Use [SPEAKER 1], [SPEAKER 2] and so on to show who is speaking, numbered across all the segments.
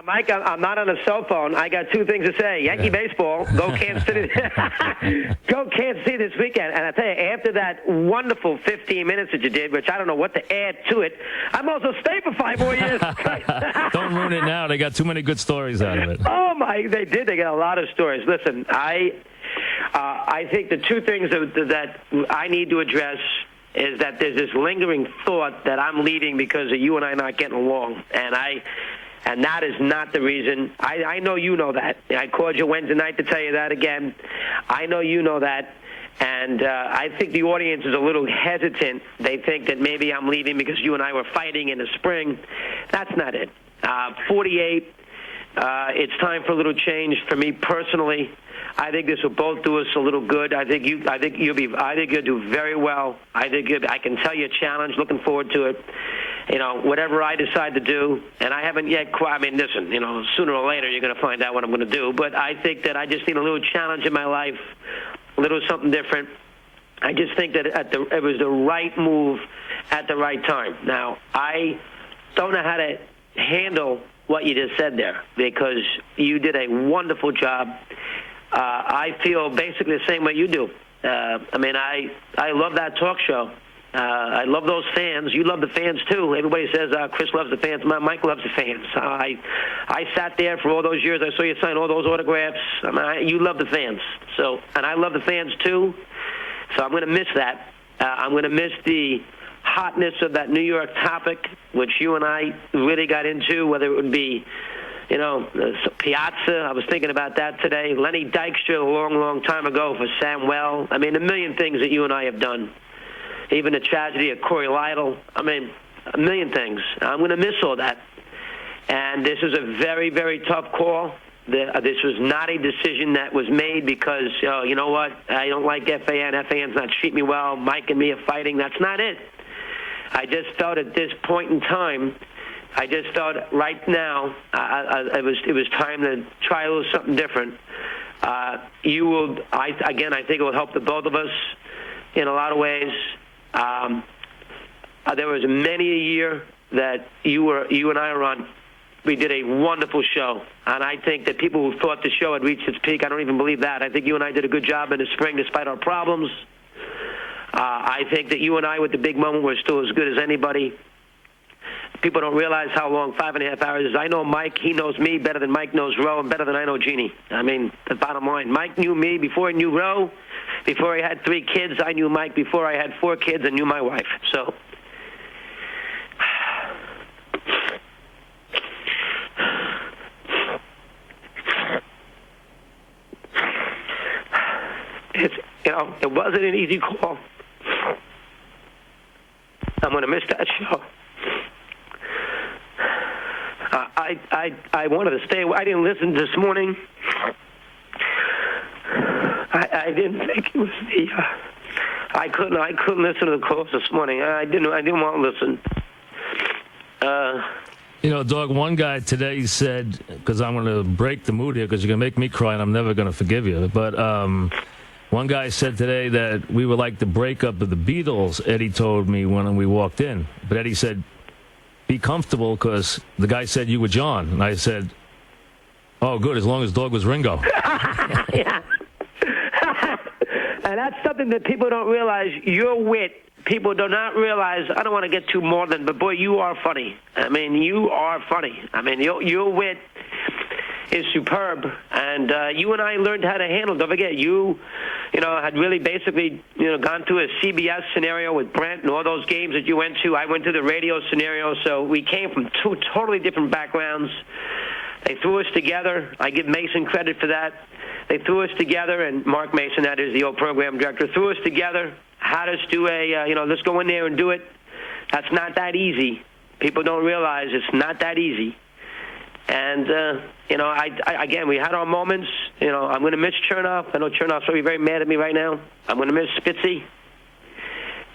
[SPEAKER 1] Mike, I'm not on a cell phone. I got two things to say. Yankee baseball, go Kansas City. Go Kansas City this weekend. And I tell you, after that wonderful 15 minutes that you did, which I don't know what to add to it, I'm also staying for 5 more years.
[SPEAKER 2] Don't ruin it now. They got too many good stories out of it.
[SPEAKER 1] Oh, my, they did. They got a lot of stories. Listen, I think the two things that I need to address is that there's this lingering thought that I'm leaving because of you and I not getting along. And that is not the reason. I know you know that. I called you Wednesday night to tell you that again. I know you know that. And I think the audience is a little hesitant. They think that maybe I'm leaving because you and I were fighting in the spring. That's not it. 48, it's time for a little change for me personally. I think this will both do us a little good. I think you'll do very well. I can tell you a challenge. Looking forward to it. You know, whatever I decide to do, and I haven't yet quite. I mean, listen, you know, sooner or later you're going to find out what I'm going to do. But I think that I just need a little challenge in my life, a little something different. I just think that it was the right move at the right time. Now, I don't know how to handle what you just said there because you did a wonderful job. I feel basically the same way you do. I mean, I love that talk show. I love those fans. You love the fans, too. Everybody says Chris loves the fans. Mike loves the fans. I sat there for all those years. I saw you sign all those autographs. I mean, you love the fans. And I love the fans, too. So I'm going to miss that. I'm going to miss the hotness of that New York topic, which you and I really got into, whether it would be, you know, Piazza. I was thinking about that today. Lenny Dykstra a long, long time ago for Samuel. I mean, a million things that you and I have done. Even the tragedy of Corey Lytle. I mean, a million things. I'm going to miss all that. And this is a very, very tough call. This was not a decision that was made because, you know what, I don't like FAN. FAN's not treating me well. Mike and me are fighting. That's not it. I just felt at this point in time, I just felt right now it was time to try a little something different. I think it will help the both of us in a lot of ways. There was many a year that you and I were on. We did a wonderful show, and I think that people who thought the show had reached its peak, I don't even believe that. I think you and I did a good job in the spring despite our problems. I think that you and I, with the big moment, were still as good as anybody. People don't realize how long 5.5 hours is. I know Mike. He knows me better than Mike knows Roe and better than I know Jeannie. I mean, the bottom line. Mike knew me before he knew Roe. Before he had 3 kids, I knew Mike. Before I had 4 kids, and knew my wife. So, it wasn't an easy call. I'm going to miss that show. I wanted to stay. I didn't listen this morning. I didn't think it was the. I couldn't listen to the calls this morning. I didn't want to listen.
[SPEAKER 2] You know, Dog, one guy today said, because I'm going to break the mood here because you're going to make me cry and I'm never going to forgive you. But one guy said today that we were like the breakup of the Beatles, Eddie told me when we walked in. But Eddie said, be comfortable because the guy said you were John. And I said, oh, good, as long as Dog was Ringo.
[SPEAKER 1] Yeah. And that's something that people don't realize. Your wit, people do not realize. I don't want to get too maudlin, but boy, you are funny. I mean, you are funny. I mean, your wit is superb. And you and I learned how to handle. Don't forget, you had really basically, gone through a CBS scenario with Brent and all those games that you went to. I went to the radio scenario. So we came from 2 totally different backgrounds. They threw us together. I give Mason credit for that. They threw us together, and Mark Mason, that is the old program director, threw us together, had us do let's go in there and do it. That's not that easy. People don't realize it's not that easy. And, again, we had our moments. I'm going to miss Chernoff. I know Chernoff's probably very mad at me right now. I'm going to miss Spitzy.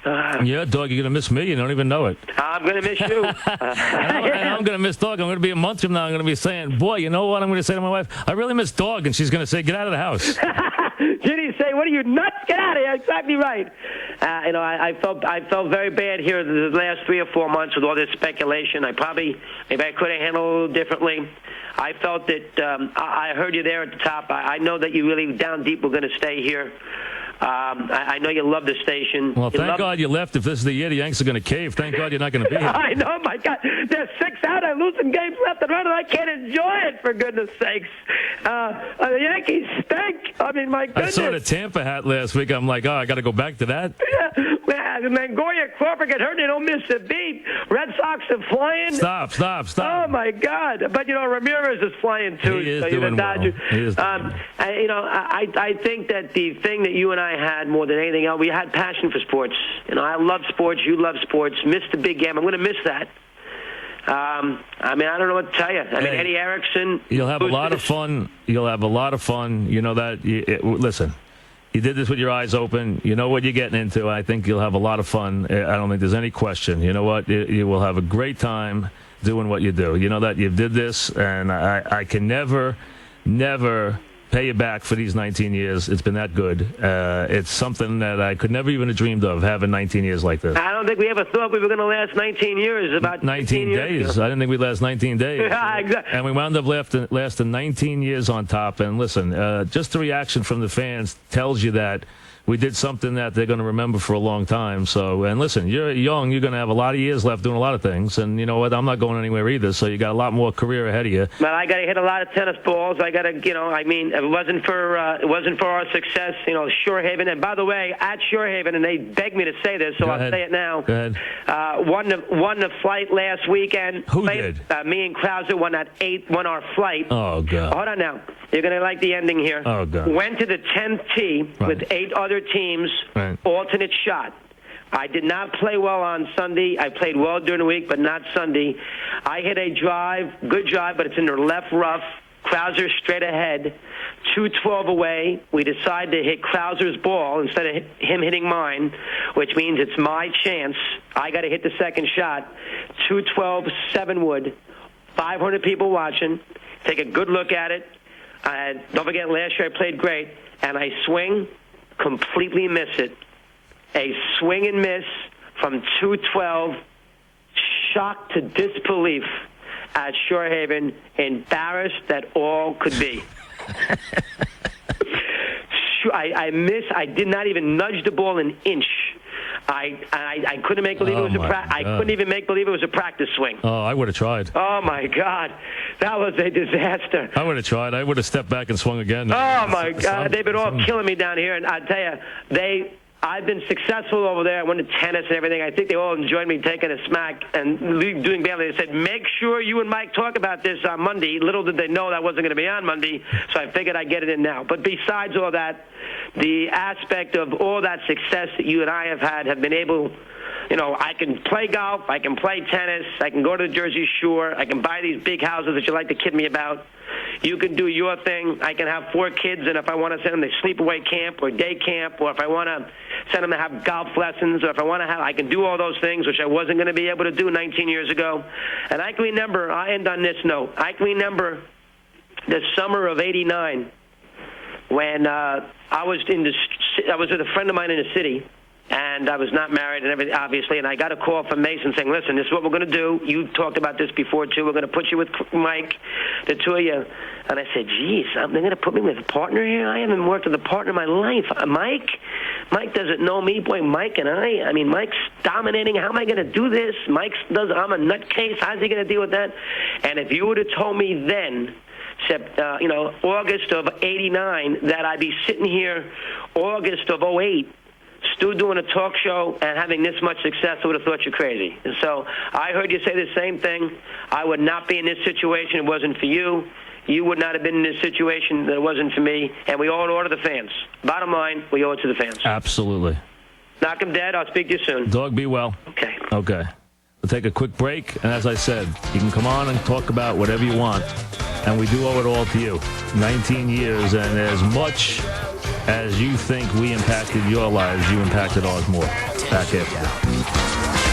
[SPEAKER 2] Yeah, Dog, you're going to miss me. You don't even know it.
[SPEAKER 1] I'm going to miss you.
[SPEAKER 2] and I'm going to miss Dog. I'm going to be a month from now. I'm going to be saying, boy, you know what I'm going to say to my wife? I really miss Dog. And she's going to say, get out of the house.
[SPEAKER 1] Ginny say, what are you, nuts? Get out of here. Exactly right. I felt very bad here the last 3 or 4 months with all this speculation. Maybe I could have handled it a little differently. I felt that I heard you there at the top. I know that you really down deep were going to stay here. I know you love the station.
[SPEAKER 2] Well, thank God you left. If this is the year the Yanks are going to cave, thank God you're not going to be here.
[SPEAKER 1] I know, my God. There's 6 out. I'm losing games left and right, and I can't enjoy it, for goodness sakes. The Yankees stink. I mean, my goodness.
[SPEAKER 2] I saw the Tampa hat last week. I'm like, I got to go back to that.
[SPEAKER 1] And then Goya Crawford get hurt. They don't miss a beat. Red Sox are flying.
[SPEAKER 2] Stop.
[SPEAKER 1] Oh, my God. But, Ramirez is flying, too.
[SPEAKER 2] He is doing well. He is
[SPEAKER 1] I think that the thing that you and I had more than anything else, we had passion for sports. I love sports. You love sports. Missed the big game. I'm going to miss that. I don't know what to tell you. Eddie Erickson.
[SPEAKER 2] You'll have a lot of fun. You'll have a lot of fun. You know that. Listen, you did this with your eyes open. You know what you're getting into. I think you'll have a lot of fun. I don't think there's any question. You know what? You will have a great time doing what you do. You know that you did this, and I can never pay you back for these 19 years. It's been that good. It's something that I could never even have dreamed of, having 19 years like this.
[SPEAKER 1] I don't think we ever thought we were going to last 19 years. About
[SPEAKER 2] 19 days. Ago. I didn't think we'd last 19 days.
[SPEAKER 1] Exactly.
[SPEAKER 2] And we wound up lasting 19 years on top. And listen, just the reaction from the fans tells you that we did something that they're going to remember for a long time. So, and listen, you're young. You're going to have a lot of years left doing a lot of things. And you know what? I'm not going anywhere either. So you got a lot more career ahead of you.
[SPEAKER 1] But I got to hit a lot of tennis balls. I got to, if it wasn't for our success, Shorehaven. And by the way, at Shorehaven, and they begged me to say this, so I'll say it now.
[SPEAKER 2] Go ahead.
[SPEAKER 1] Won the flight last weekend.
[SPEAKER 2] Who did?
[SPEAKER 1] Me and Krauser won our flight.
[SPEAKER 2] Oh, God.
[SPEAKER 1] Hold on now. You're going to like the ending here.
[SPEAKER 2] Oh, God.
[SPEAKER 1] Went to the 10th tee with 8 other teams, alternate shot. I did not play well on Sunday. I played well during the week, but not Sunday. I hit a drive, good drive, but it's in the left rough. Krauser straight ahead, 212 away. We decide to hit Krauser's ball instead of him hitting mine, which means it's my chance. I got to hit the second shot. 212, 7 wood, 500 people watching. Take a good look at it. Don't forget, last year I played great, and I swing, completely miss it. A swing and miss from 212, shocked to disbelief at Shorehaven, embarrassed that all could be. I missed. I did not even nudge the ball an inch. I couldn't make believe it was I couldn't even make believe it was a practice swing.
[SPEAKER 2] Oh, I would have tried.
[SPEAKER 1] Oh my God, that was a disaster.
[SPEAKER 2] I would have tried. I would have stepped back and swung again.
[SPEAKER 1] Oh my God, they've been all killing me down here, and I tell you, I've been successful over there. I went to tennis and everything. I think they all enjoyed me taking a smack and doing badly. They said, make sure you and Mike talk about this on Monday. Little did they know that wasn't going to be on Monday, so I figured I'd get it in now. But besides all that, the aspect of all that success that you and I have been able, I can play golf, I can play tennis, I can go to the Jersey Shore, I can buy these big houses that you like to kid me about. You can do your thing. I can have 4 kids, and if I want to send them to sleepaway camp or day camp, or if I want to send them to have golf lessons, or if I can do all those things, which I wasn't going to be able to do 19 years ago. And I can remember, I'll end on this note, I can remember the summer of '89 when I was with a friend of mine in the city, and I was not married and everything, obviously, and I got a call from Mason saying, listen, this is what we're going to do. You talked about this before, too. We're going to put you with Mike, the 2 of you. And I said, geez, they're going to put me with a partner here? I haven't worked with a partner in my life. Mike doesn't know me. Boy, Mike's dominating. How am I going to do this? I'm a nutcase. How's he going to deal with that? And if you would have told me then, August of '89, that I'd be sitting here August of '08, still doing a talk show and having this much success, I would have thought you're crazy. And so I heard you say the same thing. I would not be in this situation if it wasn't for you. You would not have been in this situation if it wasn't for me. And we owe it all to the fans. Bottom line, we owe it to the fans.
[SPEAKER 2] Absolutely.
[SPEAKER 1] Knock 'em dead. I'll speak to you soon.
[SPEAKER 2] Dog, be well.
[SPEAKER 1] Okay.
[SPEAKER 2] We'll take a quick break. And as I said, you can come on and talk about whatever you want. And we do owe it all to you. 19 years, and as much as you think we impacted your lives, you impacted ours more. Back after.